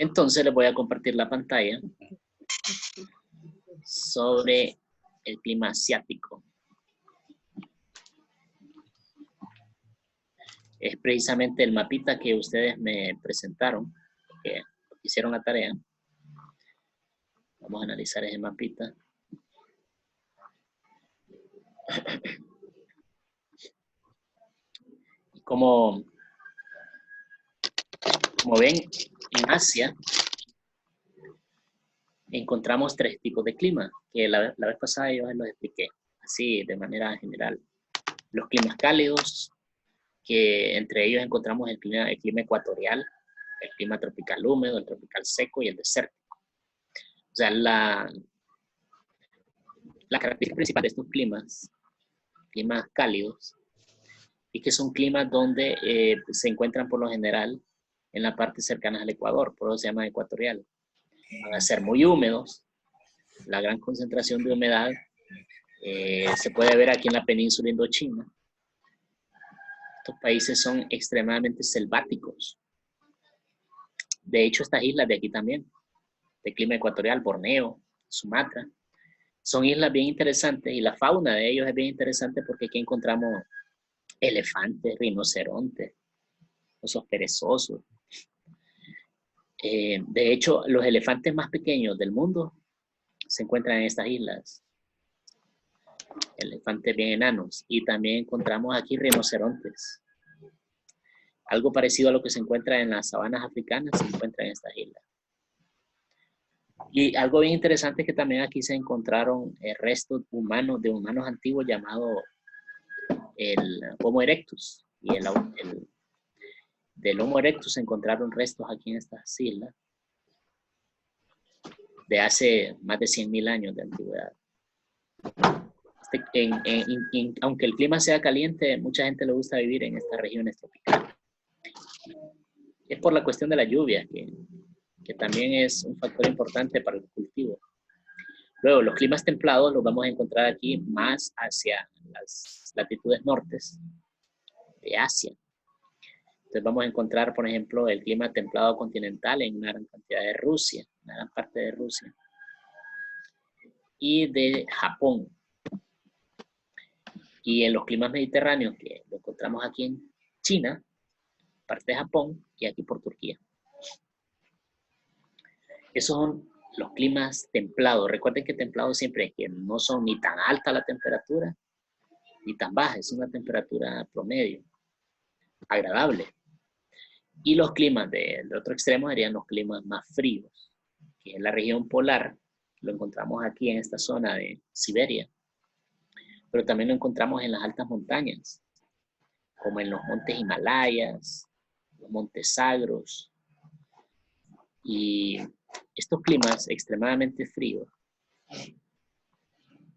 Entonces les voy a compartir la pantalla sobre el clima asiático. Es precisamente el mapita que ustedes me presentaron, que hicieron la tarea. Vamos a analizar ese mapita. Como ven, en Asia encontramos 3 tipos de clima, que la vez pasada yo los expliqué, así de manera general. Los climas cálidos, que entre ellos encontramos el clima ecuatorial, el clima tropical húmedo, el tropical seco y el desértico. O sea, la característica principal de estos climas cálidos, y que son climas donde se encuentran por lo general en la parte cercana al Ecuador, por eso se llama ecuatorial. Van a ser muy húmedos, la gran concentración de humedad se puede ver aquí en la península indochina. Estos países son extremadamente selváticos. De hecho, estas islas de aquí también, de clima ecuatorial, Borneo, Sumatra, son islas bien interesantes y la fauna de ellos es bien interesante porque aquí encontramos elefantes, rinocerontes, osos perezosos. De hecho, los elefantes más pequeños del mundo se encuentran en estas islas. Elefantes bien enanos. Y también encontramos aquí rinocerontes. Algo parecido a lo que se encuentra en las sabanas africanas se encuentra en estas islas. Y algo bien interesante es que también aquí se encontraron restos humanos, de humanos antiguos llamados el Homo erectus. Y del Homo erectus se encontraron restos aquí en estas islas de hace más de 100.000 años de antigüedad. Aunque el clima sea caliente, mucha gente le gusta vivir en estas regiones tropicales. Es por la cuestión de la lluvia, que también es un factor importante para el cultivo. Luego, los climas templados los vamos a encontrar aquí más hacia las latitudes nortes de Asia. Entonces vamos a encontrar, por ejemplo, el clima templado continental en una gran cantidad de Rusia, una gran parte de Rusia. Y de Japón. Y en los climas mediterráneos, que lo encontramos aquí en China, parte de Japón, y aquí por Turquía. Esos son los climas templados. Recuerden que templados siempre es que no son ni tan alta la temperatura, ni tan baja. Es una temperatura promedio, agradable. Y los climas del otro extremo serían los climas más fríos, que es la región polar. Lo encontramos aquí en esta zona de Siberia. Pero también lo encontramos en las altas montañas, como en los montes Himalayas, los montes Sagros. Y estos climas extremadamente fríos,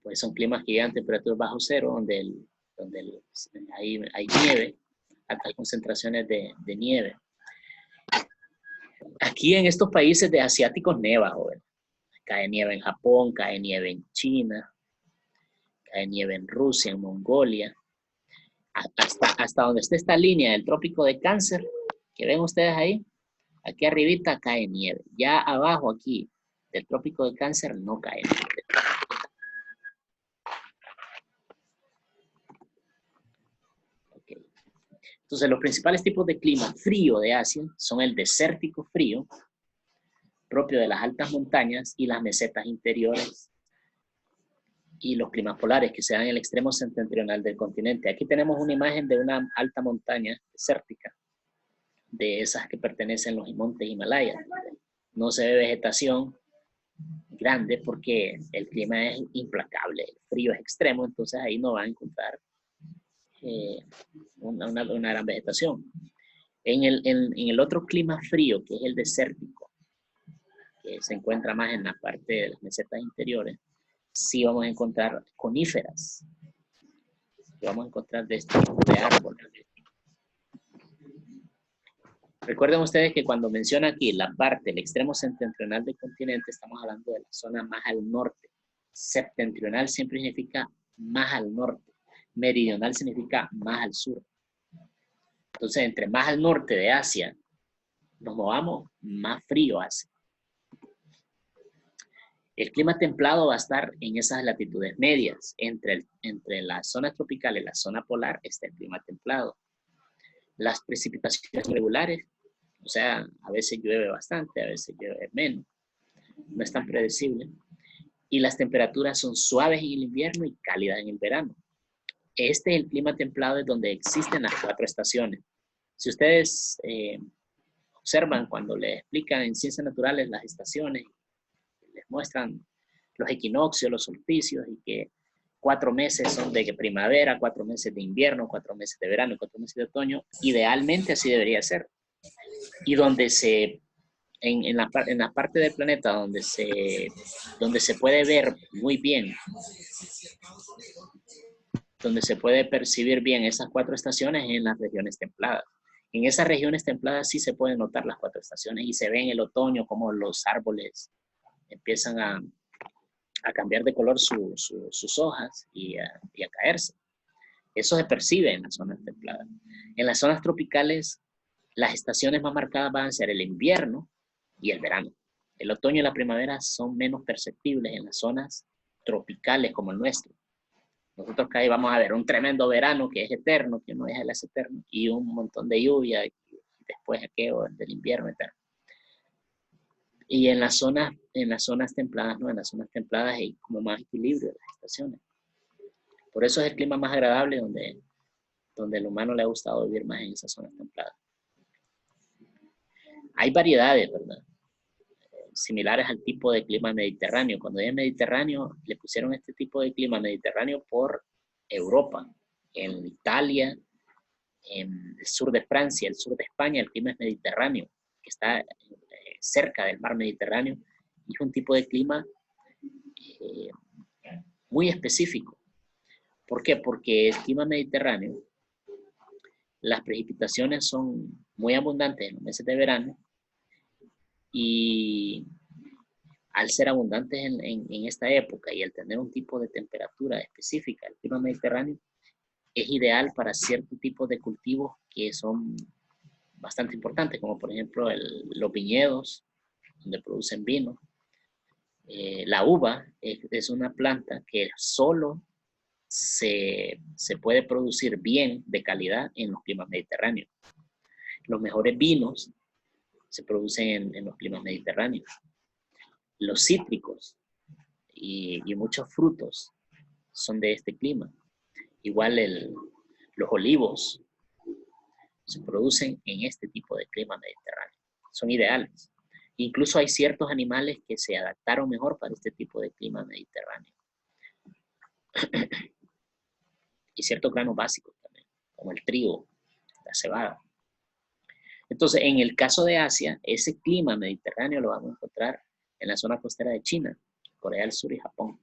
pues son climas que llegan a temperaturas bajo cero, donde hay nieve, hay concentraciones de nieve. Aquí en estos países de asiáticos neva, joven. Cae nieve en Japón, cae nieve en China, cae nieve en Rusia, en Mongolia. Hasta donde está esta línea del trópico de Cáncer, que ven ustedes ahí, aquí arribita cae nieve. Ya abajo aquí del trópico de Cáncer no cae nieve. Okay. Entonces los principales tipos de clima frío de Asia son el desértico frío, propio de las altas montañas y las mesetas interiores, y los climas polares que se dan en el extremo septentrional del continente. Aquí tenemos una imagen de una alta montaña desértica, de esas que pertenecen a los montes Himalayas. No se ve vegetación grande porque el clima es implacable, el frío es extremo, entonces ahí no va a encontrar una gran vegetación. En el otro clima frío, que es el desértico, que se encuentra más en la parte de las mesetas interiores, sí vamos a encontrar coníferas. Vamos a encontrar de este tipo de árboles. Recuerden ustedes que cuando menciona aquí la parte, el extremo septentrional del continente, estamos hablando de la zona más al norte. Septentrional siempre significa más al norte. Meridional significa más al sur. Entonces, entre más al norte de Asia nos movamos, más frío hace. El clima templado va a estar en esas latitudes medias. Entre las zonas tropicales y la zona polar está el clima templado. Las precipitaciones regulares, o sea, a veces llueve bastante, a veces llueve menos. No es tan predecible. Y las temperaturas son suaves en el invierno y cálidas en el verano. Este es el clima templado, es donde existen las 4 estaciones. Si ustedes observan cuando les explican en ciencias naturales las estaciones, les muestran los equinoccios, los solsticios, y que 4 meses son de primavera, 4 meses de invierno, 4 meses de verano, 4 meses de otoño. Idealmente así debería ser. Y donde en la parte del planeta donde se puede ver muy bien, donde se puede percibir bien esas 4 estaciones, en las regiones templadas. En esas regiones templadas sí se pueden notar las 4 estaciones y se ve en el otoño como los árboles empiezan a cambiar de color sus hojas y a caerse. Eso se percibe en las zonas templadas. En las zonas tropicales, las estaciones más marcadas van a ser el invierno y el verano. El otoño y la primavera son menos perceptibles en las zonas tropicales como el nuestro. Nosotros que ahí vamos a ver un tremendo verano que es eterno, que no es el es eterno, y un montón de lluvia, y después aquello del invierno eterno. Y en las zonas templadas, no, en las zonas templadas hay como más equilibrio de las estaciones. Por eso es el clima más agradable donde el humano le ha gustado vivir más, en esas zonas templadas. Hay variedades, ¿verdad? Similares al tipo de clima mediterráneo. Cuando es mediterráneo, le pusieron este tipo de clima mediterráneo por Europa. En Italia, en el sur de Francia, el sur de España, el clima es mediterráneo, que está cerca del mar Mediterráneo, y es un tipo de clima muy específico. ¿Por qué? Porque el clima mediterráneo, las precipitaciones son muy abundantes en los meses de verano, y al ser abundantes en esta época y al tener un tipo de temperatura específica, el clima mediterráneo es ideal para cierto tipo de cultivos que son bastante importantes, como por ejemplo los viñedos, donde producen vino. La uva es una planta que solo se puede producir bien, de calidad, en los climas mediterráneos. Los mejores vinos se producen en los climas mediterráneos. Los cítricos y muchos frutos son de este clima. Igual los olivos se producen en este tipo de clima mediterráneo. Son ideales. Incluso hay ciertos animales que se adaptaron mejor para este tipo de clima mediterráneo. Y ciertos granos básicos también, como el trigo, la cebada. Entonces, en el caso de Asia, ese clima mediterráneo lo vamos a encontrar en la zona costera de China, Corea del Sur y Japón.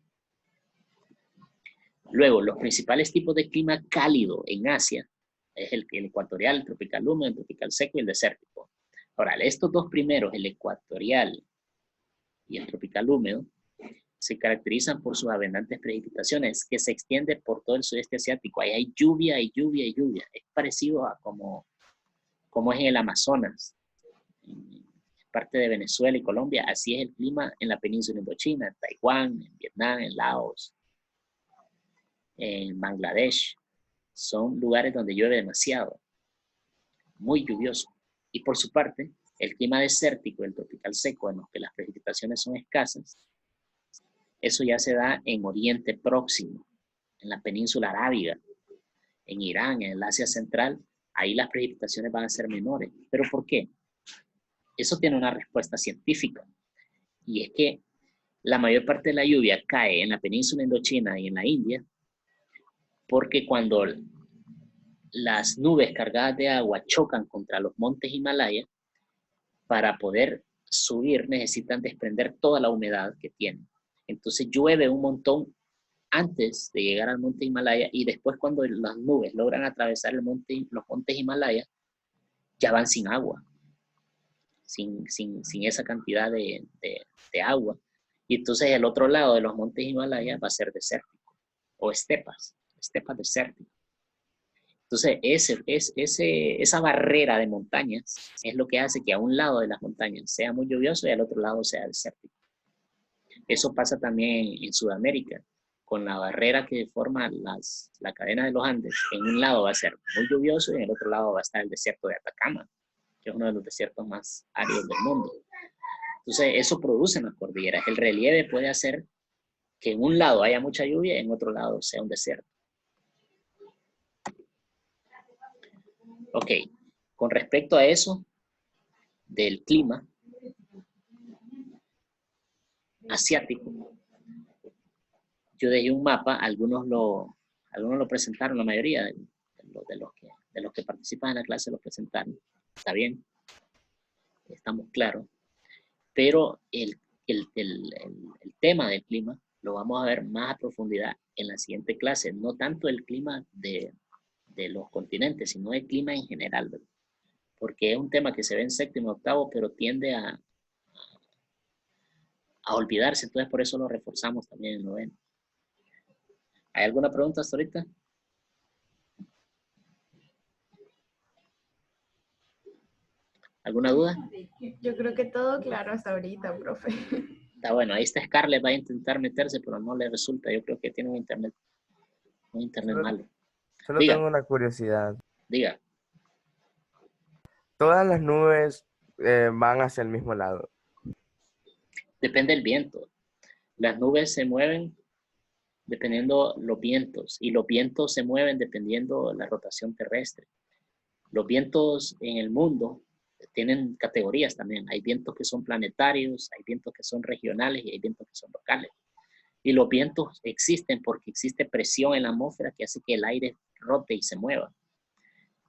Luego, los principales tipos de clima cálido en Asia es el ecuatorial, el tropical húmedo, el tropical seco y el desértico. Ahora, estos dos primeros, el ecuatorial y el tropical húmedo, se caracterizan por sus abundantes precipitaciones, que se extienden por todo el sudeste asiático. Ahí hay lluvia y lluvia y lluvia. Es parecido a como es en el Amazonas, en parte de Venezuela y Colombia. Así es el clima en la península Indochina, en Taiwán, en Vietnam, en Laos, en Bangladesh. Son lugares donde llueve demasiado, muy lluvioso. Y por su parte, el clima desértico, el tropical seco, en los que las precipitaciones son escasas, eso ya se da en Oriente Próximo, en la península arábiga, en Irán, en el Asia Central. Ahí las precipitaciones van a ser menores. ¿Pero por qué? Eso tiene una respuesta científica. Y es que la mayor parte de la lluvia cae en la península Indochina y en la India, porque cuando las nubes cargadas de agua chocan contra los montes Himalaya, para poder subir necesitan desprender toda la humedad que tienen. Entonces llueve un montón antes de llegar al monte Himalaya, y después, cuando las nubes logran atravesar los montes Himalaya, ya van sin agua, sin esa cantidad de agua. Y entonces el otro lado de los montes Himalaya va a ser desértico, o estepas desérticas. Entonces, esa barrera de montañas es lo que hace que a un lado de las montañas sea muy lluvioso y al otro lado sea desértico. Eso pasa también en Sudamérica, con la barrera que forma la cadena de los Andes. En un lado va a ser muy lluvioso y en el otro lado va a estar el desierto de Atacama, que es uno de los desiertos más áridos del mundo. Entonces, eso produce en las cordilleras. El relieve puede hacer que en un lado haya mucha lluvia y en otro lado sea un desierto. Ok, con respecto a eso del clima asiático, yo dejé un mapa, algunos lo presentaron, la mayoría de los que participan en la clase lo presentaron. Está bien, estamos claros. Pero el tema del clima lo vamos a ver más a profundidad en la siguiente clase. No tanto el clima de los continentes, sino el clima en general, ¿verdad? Porque es un tema que se ve en séptimo, octavo, pero tiende a olvidarse. Entonces, por eso lo reforzamos también en noveno. ¿Hay alguna pregunta hasta ahorita? ¿Alguna duda? Yo creo que todo claro hasta ahorita, profe. Está bueno, ahí está Scarlett, va a intentar meterse, pero no le resulta. Yo creo que tiene un internet malo. Solo Diga, tengo una curiosidad. diga. Todas las nubes van hacia el mismo lado. Depende del viento. Las nubes se mueven dependiendo los vientos, y los vientos se mueven dependiendo la rotación terrestre. Los vientos en el mundo tienen categorías también. Hay vientos que son planetarios, hay vientos que son regionales y hay vientos que son locales. Y los vientos existen porque existe presión en la atmósfera que hace que el aire rote y se mueva.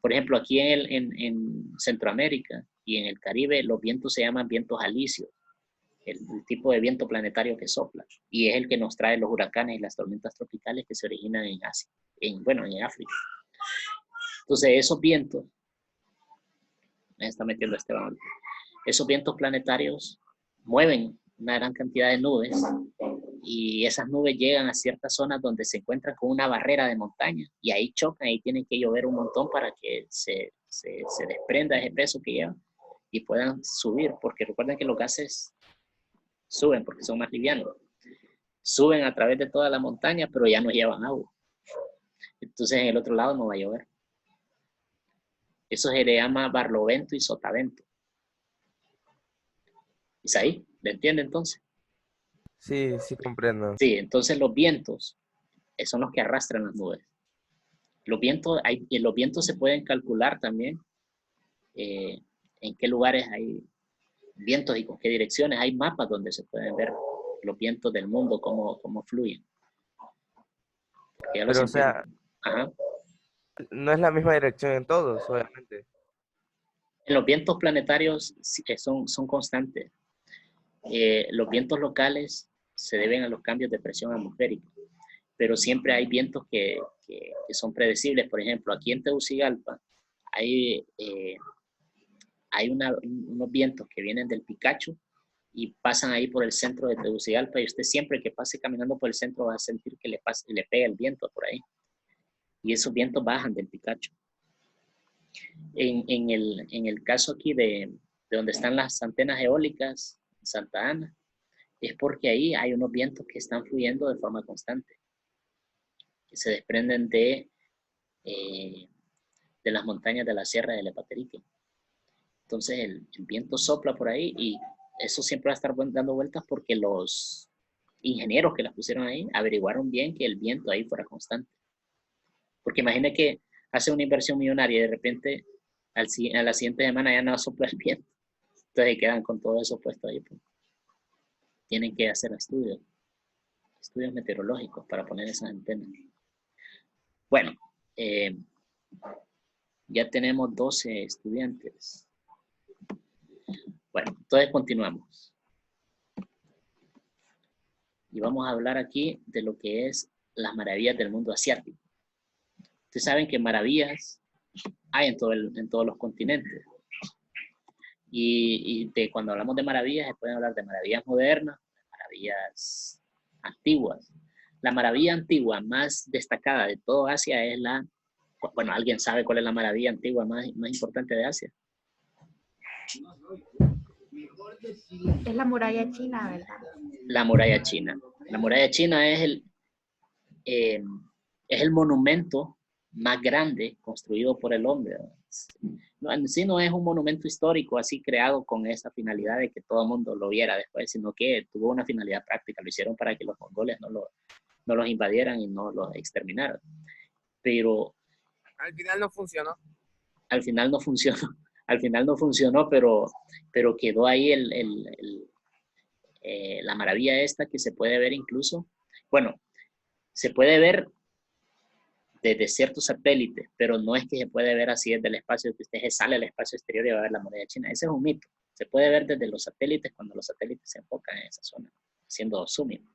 Por ejemplo, aquí en Centroamérica y en el Caribe, los vientos se llaman vientos alisios, el tipo de viento planetario que sopla, y es el que nos trae los huracanes y las tormentas tropicales que se originan en Asia, en África. Entonces, esos vientos, me está metiendo Esteban, esos vientos planetarios mueven una gran cantidad de nubes y esas nubes llegan a ciertas zonas donde se encuentran con una barrera de montaña y ahí chocan, ahí tienen que llover un montón para que se desprenda ese peso que llevan y puedan subir, porque recuerden que los gases suben porque son más livianos. Suben a través de toda la montaña, pero ya no llevan agua. Entonces en el otro lado no va a llover. Eso se le llama barlovento y sotavento. ¿Es ahí? ¿Le entiende entonces? Sí, sí comprendo. Sí, entonces los vientos son los que arrastran las nubes. Los vientos se pueden calcular también en qué lugares hay vientos y con qué direcciones. Hay mapas donde se pueden ver los vientos del mundo, cómo fluyen. Pero, o sea, Ajá. no es la misma dirección en todos, obviamente. En los vientos planetarios son constantes. Los vientos locales se deben a los cambios de presión atmosférica, pero siempre hay vientos que son predecibles. Por ejemplo, aquí en Tegucigalpa hay unos vientos que vienen del Picacho y pasan ahí por el centro de Tegucigalpa y usted siempre que pase caminando por el centro va a sentir que le pega el viento por ahí. Y esos vientos bajan del Picacho. En el caso aquí de donde están las antenas eólicas, Santa Ana, es porque ahí hay unos vientos que están fluyendo de forma constante, que se desprenden de las montañas de la Sierra de Lepaterique. Entonces el viento sopla por ahí y eso siempre va a estar dando vueltas porque los ingenieros que las pusieron ahí averiguaron bien que el viento ahí fuera constante. Porque imagine que hace una inversión millonaria y de repente a la siguiente semana ya no sopla el viento. Entonces quedan con todo eso puesto ahí. Pues. Tienen que hacer estudios meteorológicos para poner esas antenas. Bueno, ya tenemos 12 estudiantes. Bueno, entonces continuamos. Y vamos a hablar aquí de lo que es las maravillas del mundo asiático. Ustedes saben que maravillas hay en todos los continentes. Y cuando hablamos de maravillas, se pueden hablar de maravillas modernas, de maravillas antiguas. La maravilla antigua más destacada de todo Asia es la Bueno, ¿alguien sabe cuál es la maravilla antigua más importante de Asia? Es la muralla china, ¿verdad? La muralla china. La muralla china es el monumento más grande construido por el hombre. No, en sí no es un monumento histórico así creado con esa finalidad de que todo el mundo lo viera después, sino que tuvo una finalidad práctica. Lo hicieron para que los mongoles no los invadieran y no los exterminaran. Pero Al final no funcionó. al final no funcionó. Al final no funcionó, pero quedó ahí la maravilla esta que se puede ver incluso. Bueno, se puede ver desde ciertos satélites, pero no es que se puede ver así desde el espacio, que usted se sale al espacio exterior y va a ver la muralla china. Ese es un mito. Se puede ver desde los satélites cuando los satélites se enfocan en esa zona, haciendo zooming.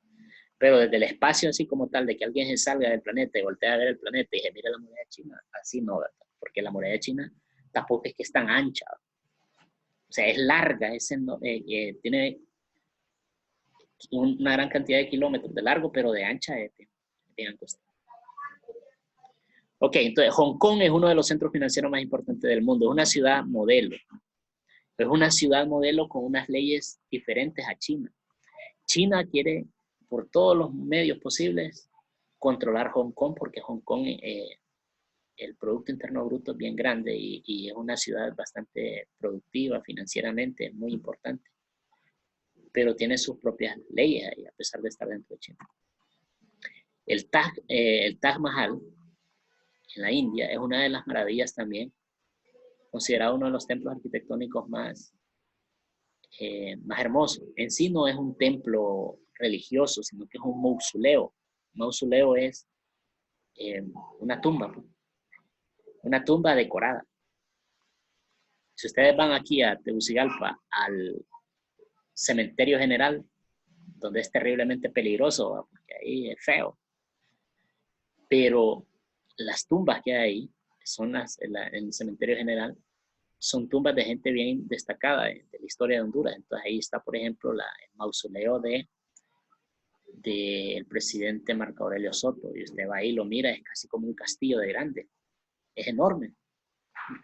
Pero desde el espacio así como tal, de que alguien se salga del planeta y voltea a ver el planeta y se mira la muralla china, así no, ¿verdad? Porque la muralla china tampoco es que es tan ancha. O sea, es larga, tiene una gran cantidad de kilómetros de largo, pero de ancha es bien angosta. Ok, entonces Hong Kong es uno de los centros financieros más importantes del mundo. Es una ciudad modelo. Es una ciudad modelo con unas leyes diferentes a China. China quiere, por todos los medios posibles, controlar Hong Kong, porque Hong Kong, el Producto Interno Bruto es bien grande y es una ciudad bastante productiva financieramente, muy importante. Pero tiene sus propias leyes ahí, a pesar de estar dentro de China. El Taj Mahal, en la India, es una de las maravillas también, considerado uno de los templos arquitectónicos más hermosos. En sí no es un templo religioso, sino que es un mausoleo. Un mausoleo es una tumba decorada. Si ustedes van aquí a Tegucigalpa, al cementerio general, donde es terriblemente peligroso, porque ahí es feo, pero las tumbas que hay ahí, son en el cementerio general, son tumbas de gente bien destacada de la historia de Honduras. Entonces ahí está, por ejemplo, el mausoleo del presidente Marco Aurelio Soto, y usted va ahí y lo mira, es casi como un castillo de grande, es enorme.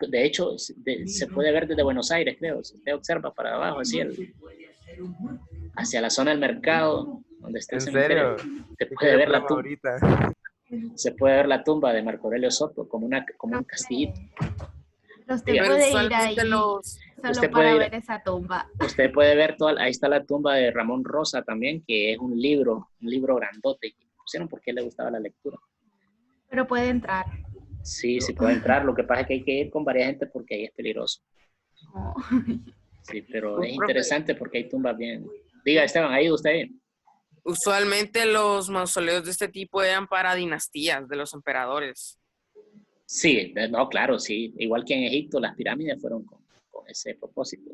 De hecho, se puede ver desde Buenos Aires, creo, si usted observa para abajo, así hacia la zona del mercado, donde está el cementerio, se puede ver la tumba. Se puede ver la tumba de Marco Aurelio Soto como un castillito. Usted puede ir ahí solo para ver esa tumba. Usted puede ver ahí está la tumba de Ramón Rosa también, que es un libro grandote que pusieron porque le gustaba la lectura. Pero puede entrar. Sí, sí puede entrar. Lo que pasa es que hay que ir con varias gente porque ahí es peligroso. Oh. Sí, pero es interesante porque hay tumbas bien. Diga, Esteban, ¿ha ido usted? Usualmente los mausoleos de este tipo eran para dinastías de los emperadores. Sí, no, claro, sí. Igual que en Egipto, las pirámides fueron con ese propósito.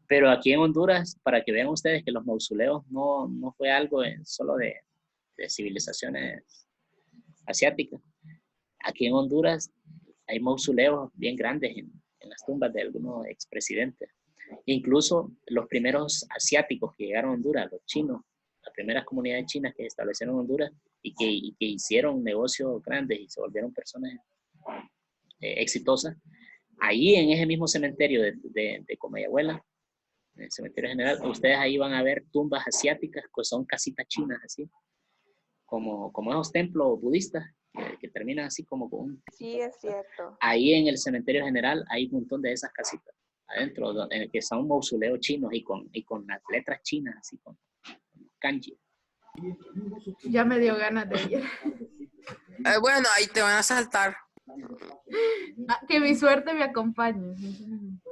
Pero aquí en Honduras, para que vean ustedes que los mausoleos no fue algo solo de civilizaciones asiáticas. Aquí en Honduras hay mausoleos bien grandes en las tumbas de algunos expresidentes. Incluso los primeros asiáticos que llegaron a Honduras, los chinos, las primeras comunidades chinas que se establecieron en Honduras y que hicieron negocios grandes y se volvieron personas exitosas, ahí en ese mismo cementerio de Comayagüela, en el cementerio general, ustedes ahí van a ver tumbas asiáticas, que son casitas chinas, así, como esos templos budistas, que terminan así como con un... Sí, es cierto. Ahí en el cementerio general hay un montón de esas casitas adentro, que son mausoleos chinos y con las letras chinas, así con kanji. Ya me dio ganas de ir. Bueno, ahí te van a asaltar. Que mi suerte me acompañe.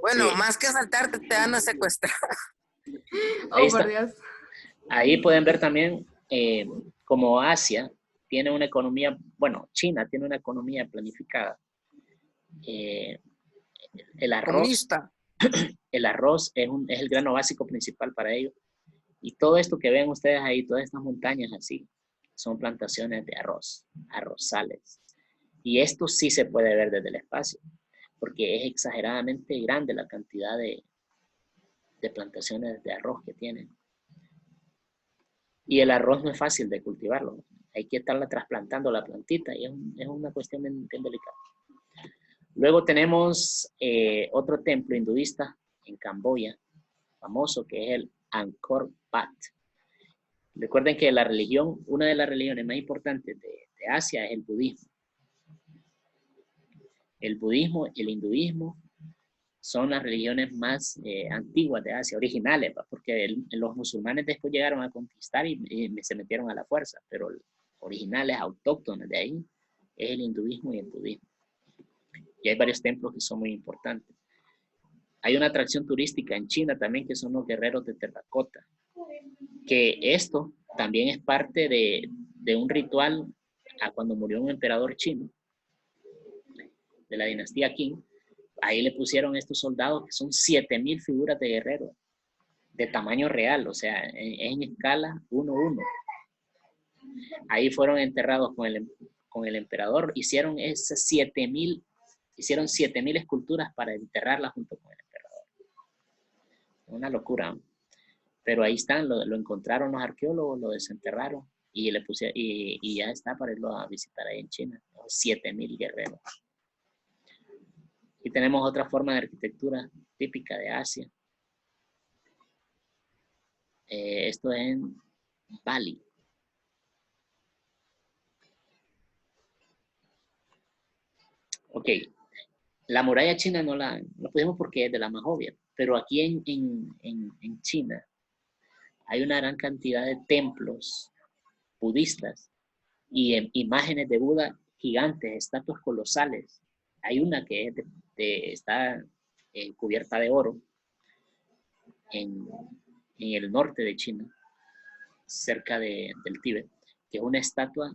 Bueno, Sí. más que asaltarte, te van a secuestrar. Oh, por Dios. Ahí pueden ver también como Asia tiene una economía, bueno, China tiene una economía planificada. El arroz, Comunista. el arroz es el grano básico principal para ellos. Y todo esto que ven ustedes ahí, todas estas montañas así, son plantaciones de arrozales. Y esto sí se puede ver desde el espacio, porque es exageradamente grande la cantidad de plantaciones de arroz que tienen. Y el arroz no es fácil de cultivarlo. Hay que estarla trasplantando la plantita y es una cuestión bien delicada. Luego tenemos otro templo hinduista en Camboya, famoso, que es el Angkor Wat. Recuerden que la religión, una de las religiones más importantes de Asia es el budismo. El budismo y el hinduismo son las religiones más antiguas de Asia, originales, porque los musulmanes después llegaron a conquistar y se metieron a la fuerza, pero originales, autóctonas de ahí, es el hinduismo y el budismo. Y hay varios templos que son muy importantes. Hay una atracción turística en China también, que son los guerreros de terracota, que esto también es parte de un ritual a cuando murió un emperador chino de la dinastía Qing. Ahí le pusieron estos soldados que son 7,000 figuras de guerreros de tamaño real, o sea, en escala 1:1. Ahí fueron enterrados con el emperador. Hicieron esas 7,000 esculturas para enterrarlas junto con el emperador. Una locura, ¿no? Pero ahí están, lo encontraron los arqueólogos, lo desenterraron y ya está para irlo a visitar ahí en China. 7,000 guerreros. Y tenemos otra forma de arquitectura típica de Asia. Esto es en Bali. Ok, la muralla china no pudimos porque es de la más obvia, pero aquí en China hay una gran cantidad de templos budistas y imágenes de Buda gigantes, estatuas colosales. Hay una que está cubierta de oro en el norte de China, cerca del Tíbet, que es una estatua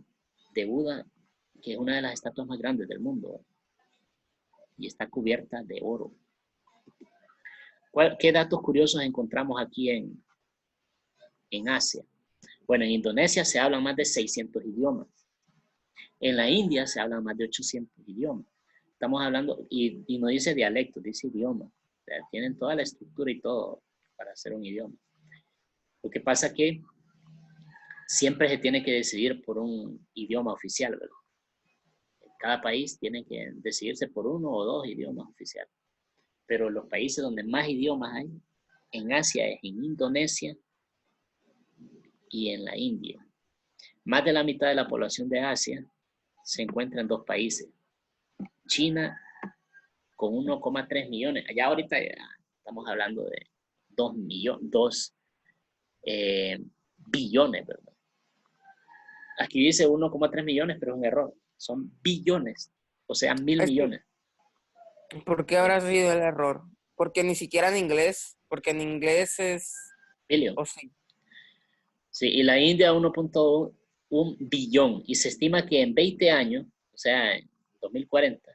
de Buda, que es una de las estatuas más grandes del mundo, y está cubierta de oro. ¿Qué datos curiosos encontramos aquí en Asia? Bueno, en Indonesia se hablan más de 600 idiomas. En la India se hablan más de 800 idiomas. Estamos hablando, y no dice dialecto, dice idioma. O sea, tienen toda la estructura y todo para hacer un idioma. Lo que pasa es que siempre se tiene que decidir por un idioma oficial, ¿verdad? Cada país tiene que decidirse por uno o dos idiomas oficiales. Pero los países donde más idiomas hay en Asia es en Indonesia y en la India. Más de la mitad de la población de Asia se encuentra en dos países. China con 1,3 millones. Allá ahorita ya estamos hablando de 2 billones, ¿verdad? Aquí dice 1,3 millones, pero es un error. Son billones, o sea, 1,000 millones. ¿Por qué habrá sido el error? Porque ni siquiera en inglés, porque en inglés es... Billion. ¿O sí? Sí, y la India 1,1 billón. Y se estima que en 20 años, o sea, en 2040,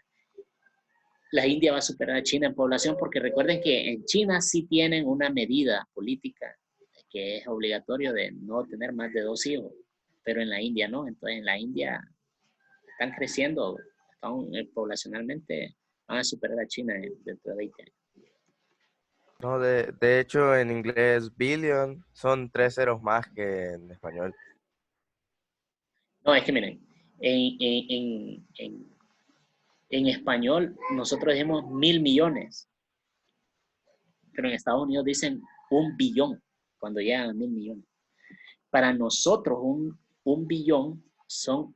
la India va a superar a China en población, porque recuerden que en China sí tienen una medida política que es obligatorio de no tener más de 2 hijos, pero en la India no. Entonces en la India están creciendo, poblacionalmente van a superar a China dentro de 20 años. No, de hecho, en inglés, billion son 3 ceros más que en español. No, es que miren, en español nosotros decimos 1,000 millones, pero en Estados Unidos dicen 1 billón cuando llegan a 1,000 millones. Para nosotros un billón son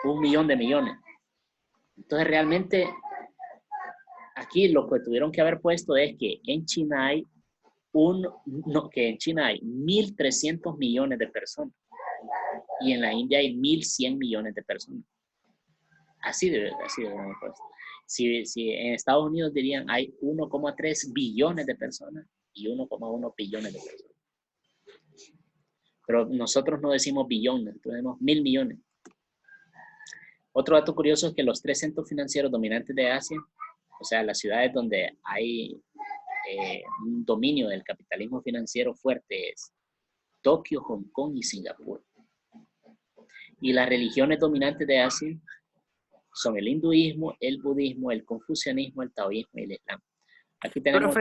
1 millón de millones. Entonces realmente aquí lo que tuvieron que haber puesto es que en China hay 1.300 millones de personas y en la India hay 1,100 millones de personas. Así debe haber puesto. Si en Estados Unidos dirían hay 1,3 billones de personas y 1,1 billones de personas. Pero nosotros no decimos billón, nosotros decimos 1,000 millones. Otro dato curioso es que los 3 centros financieros dominantes de Asia, o sea, las ciudades donde hay un dominio del capitalismo financiero fuerte, es Tokio, Hong Kong y Singapur. Y las religiones dominantes de Asia son el hinduismo, el budismo, el confucianismo, el taoísmo y el islam. Aquí tenemos...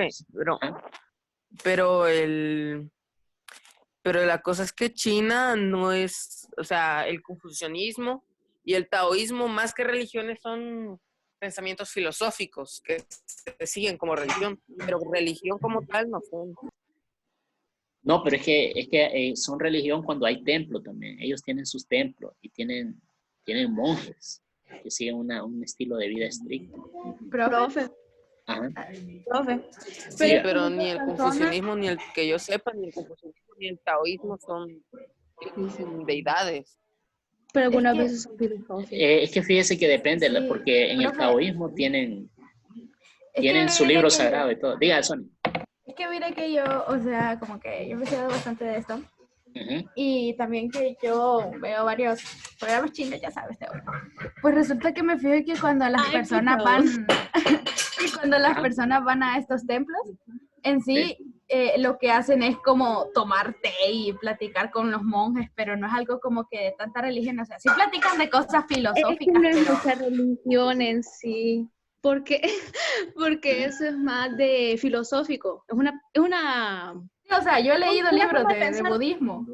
Pero la cosa es que China no es, o sea, el confucianismo y el taoísmo, más que religiones, son pensamientos filosóficos que se siguen como religión, pero religión como tal no son. No, pero es que son religión cuando hay templo también. Ellos tienen sus templos y tienen monjes que siguen un estilo de vida estricto. Profe. Ajá. Profe. Sí, pero ni el confucianismo, ni el que yo sepa, ni el confucianismo, ni el taoísmo son deidades. Pero algunas veces son filosóficos. Es que fíjese que depende, Sí, porque en el profe, taoísmo tienen que su mire libro que sagrado y todo. Diga, Sonia. Es que mire que yo, o sea, como que yo he investigado bastante de esto. Ujú. Y también que yo veo varios programas chinos, ya sabes, pues resulta que me fijo que cuando las personas van y cuando las Ajá. personas van a estos templos, en sí, lo que hacen es como tomar té y platicar con los monjes, pero no es algo como que de tanta religión, o sea, sí platican de cosas Es que filosóficas, no es pero mucha religión en sí, porque eso es más de filosófico. Es una o sea, yo he leído libros forma de de pensar. budismo.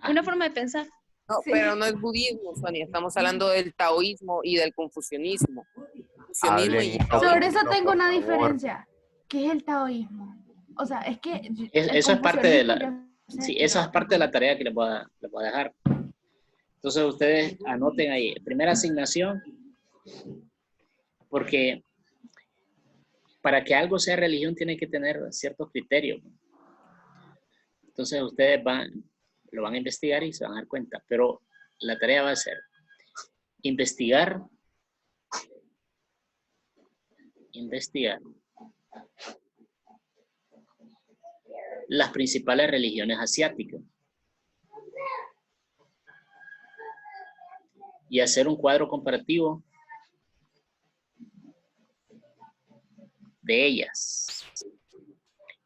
Una forma de pensar. No, Sí. pero no es budismo, Sonia. Estamos hablando del taoísmo y del confucianismo. Confucianismo Hablen y un taoísmo. Sobre eso poquito, tengo por una favor. diferencia. ¿Qué es el taoísmo? O sea, es que el Eso es parte de confucianismo la... yo sé, Sí, pero esa es parte de la tarea que les voy a dejar. Entonces ustedes anoten ahí, primera asignación, porque para que algo sea religión tiene que tener ciertos criterios. Entonces ustedes lo van a investigar y se van a dar cuenta, pero la tarea va a ser investigar las principales religiones asiáticas y hacer un cuadro comparativo de ellas,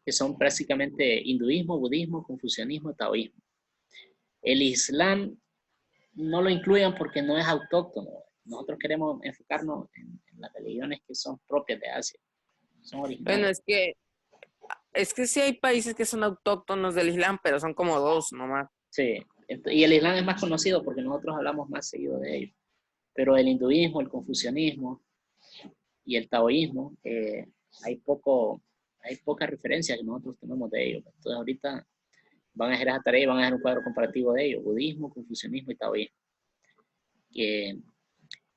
que son prácticamente hinduismo, budismo, confucianismo, taoísmo. El islam no lo incluyan porque no es autóctono. Nosotros queremos enfocarnos en las religiones que son propias de Asia, son originales. Bueno, es que sí hay países que son autóctonos del Islam, pero son como 2 nomás. Sí, y el islam es más conocido porque nosotros hablamos más seguido de ellos. Pero el hinduismo, el confucianismo y el taoísmo, hay poca referencia que nosotros tenemos de ellos. Entonces ahorita van a hacer esa tarea y van a hacer un cuadro comparativo de ellos, budismo, confucianismo y taoísmo.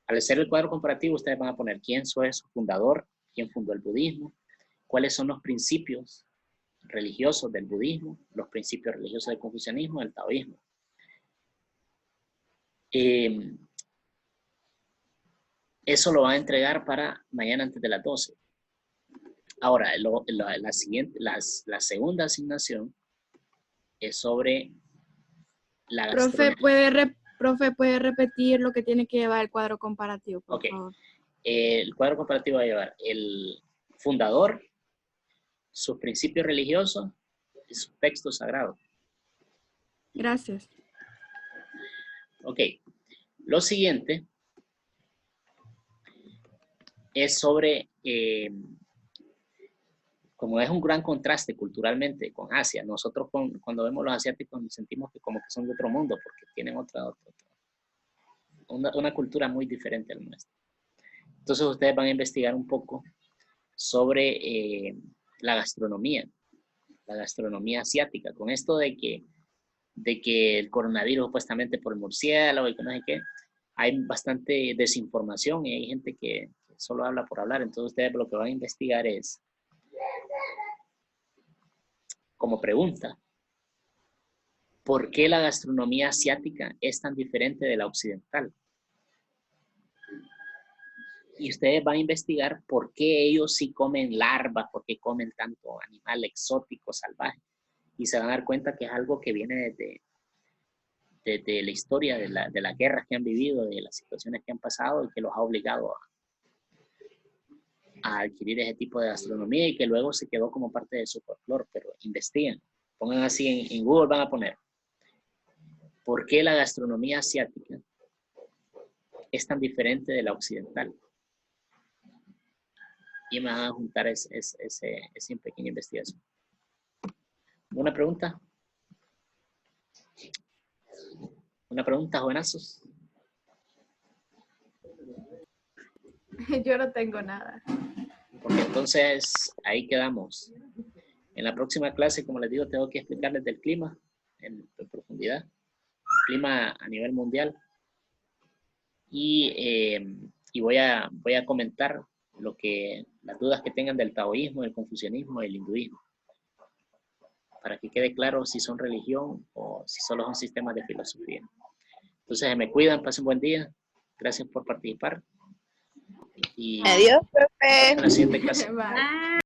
Al hacer el cuadro comparativo, ustedes van a poner quién fue su fundador, quién fundó el budismo, cuáles son los principios religiosos del budismo, los principios religiosos del confucianismo y del taoísmo. Eso lo van a entregar para mañana antes de las 12. Ahora, la segunda asignación es sobre la gastronomía. Profe, ¿puede repetir lo que tiene que llevar el cuadro comparativo, por favor? El cuadro comparativo va a llevar el fundador, sus principios religiosos y sus textos sagrados. Gracias. Ok. Lo siguiente es sobre, como es un gran contraste culturalmente con Asia, nosotros cuando vemos los asiáticos nos sentimos que como que son de otro mundo porque tienen una cultura muy diferente al nuestro. Entonces ustedes van a investigar un poco sobre la gastronomía asiática, con esto de que el coronavirus supuestamente por el murciélago y que no sé qué, hay bastante desinformación y hay gente que solo habla por hablar. Entonces ustedes lo que van a investigar es, como pregunta, ¿por qué la gastronomía asiática es tan diferente de la occidental? Y ustedes van a investigar por qué ellos sí comen larvas, por qué comen tanto animal exótico, salvaje. Y se van a dar cuenta que es algo que viene desde la historia de las guerras que han vivido, de las situaciones que han pasado y que los ha obligado a adquirir ese tipo de gastronomía y que luego se quedó como parte de su folclore. Pero investiguen, pongan así en Google, van a poner ¿por qué la gastronomía asiática es tan diferente de la occidental? Y me van a juntar esa pequeña investigación. ¿Una pregunta? ¿Una pregunta, jovenazos? Yo no tengo nada. Porque entonces ahí quedamos. En la próxima clase, como les digo, tengo que explicarles del clima en profundidad. Clima a nivel mundial. Y voy a comentar las dudas que tengan del taoísmo, del confucianismo y del hinduismo. Para que quede claro si son religión o si solo son sistemas de filosofía. Entonces, se me cuidan, pasen buen día. Gracias por participar. Y Adiós, profe. en la siguiente clase. Bye.